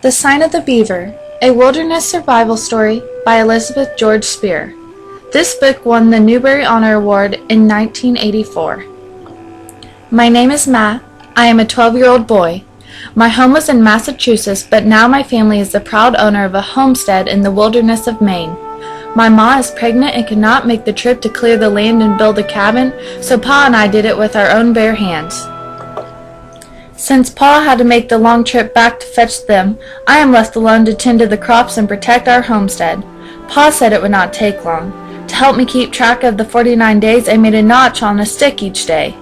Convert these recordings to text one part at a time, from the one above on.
The Sign of the Beaver, a wilderness survival story by Elizabeth George Spear. This book won the Newbery Honor Award in 1984. My name is Matt. I am a 12-year-old boy. My home was in Massachusetts, but now my family is the proud owner of a homestead in the wilderness of Maine. My ma is pregnant and could not make the trip to clear the land and build a cabin, so Pa and I did it with our own bare hands. Since Pa had to make the long trip back to fetch them, I am left alone to tend to the crops and protect our homestead. Pa said it would not take long. To help me keep track of the 49 days, I made a notch on a stick each day.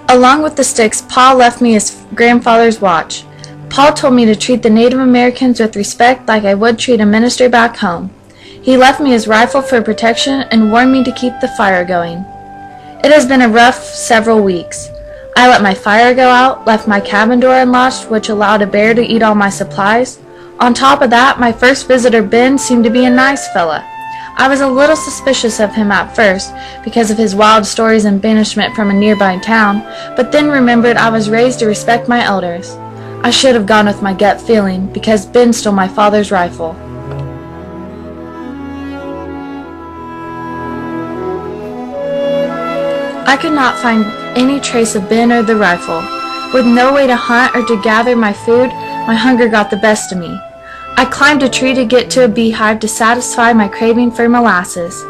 Along with the sticks, Pa left me his grandfather's watch. Pa told me to treat the Native Americans with respect like I would treat a minister back home. He left me his rifle for protection and warned me to keep the fire going. It has been a rough several weeks. I let my fire go out, left my cabin door unlatched, which allowed a bear to eat all my supplies. On top of that, my first visitor, Ben, seemed to be a nice fella. I was a little suspicious of him at first, because of his wild stories and banishment from a nearby town, but then remembered I was raised to respect my elders. I should have gone with my gut feeling, because Ben stole my father's rifle. I could not find any trace of Ben or the rifle. With no way to hunt or to gather my food, my hunger got the best of me. I climbed a tree to get to a beehive to satisfy my craving for molasses.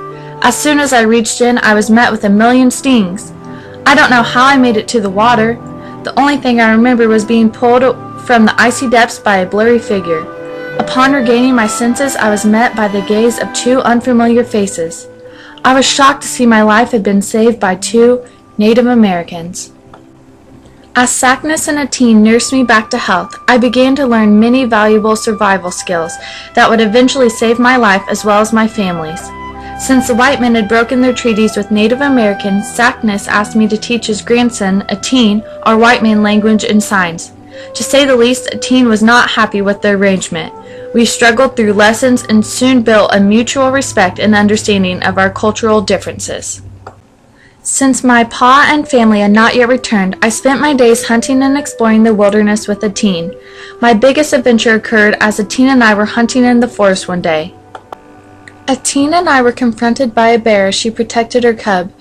As soon as I reached in, I was met with a million stings. I don't know how I made it to the water. The only thing I remember was being pulled from the icy depths by a blurry figure. Upon regaining my senses, I was met by the gaze of two unfamiliar faces. I was shocked to see my life had been saved by two Native Americans. As Sackness and a teen nursed me back to health, I began to learn many valuable survival skills that would eventually save my life as well as my family's. Since the white men had broken their treaties with Native Americans, Sackness asked me to teach his grandson, a teen, our white man language and signs. To say the least, a teen was not happy with the arrangement. We struggled through lessons and soon built a mutual respect and understanding of our cultural differences. Since my pa and family had not yet returned, I spent my days hunting and exploring the wilderness with a teen. My biggest adventure occurred as a teen and I were hunting in the forest one day. A teen and I were confronted by a bear as she protected her cub.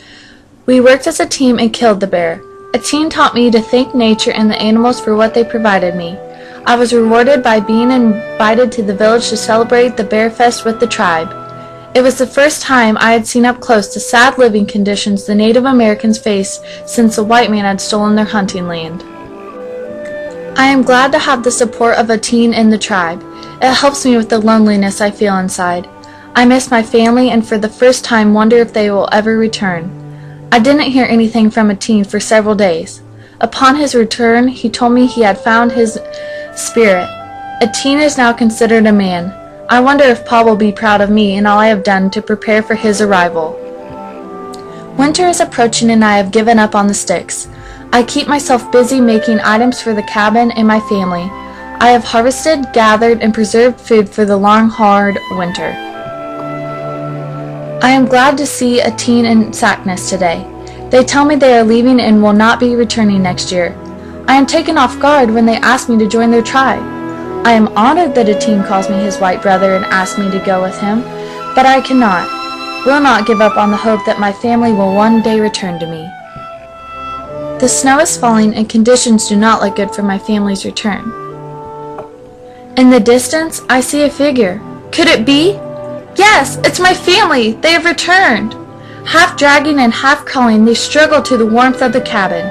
We worked as a team and killed the bear. A teen taught me to thank nature and the animals for what they provided me. I was rewarded by being invited to the village to celebrate the Bear Fest with the tribe. It was the first time I had seen up close the sad living conditions the Native Americans faced since the white man had stolen their hunting land. I am glad to have the support of a teen in the tribe. It helps me with the loneliness I feel inside. I miss my family and for the first time wonder if they will ever return. I didn't hear anything from a teen for several days. Upon his return, he told me he had found his spirit. A teen is now considered a man. I wonder if Pa will be proud of me and all I have done to prepare for his arrival. Winter is approaching and I have given up on the sticks. I keep myself busy making items for the cabin and my family. I have harvested, gathered, and preserved food for the long, hard winter. I am glad to see a teen in Sackness today. They tell me they are leaving and will not be returning next year. I am taken off guard when they ask me to join their tribe. I am honored that a teen calls me his white brother and asks me to go with him, but I will not give up on the hope that my family will one day return to me. The snow is falling and conditions do not look good for my family's return. In the distance, I see a figure. Could it be? Yes, it's my family! They have returned! Half dragging and half crawling, they struggle to the warmth of the cabin.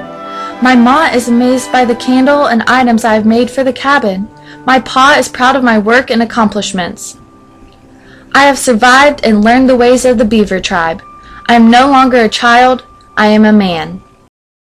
My ma is amazed by the candle and items I have made for the cabin. My pa is proud of my work and accomplishments. I have survived and learned the ways of the Beaver tribe. I am no longer a child, I am a man.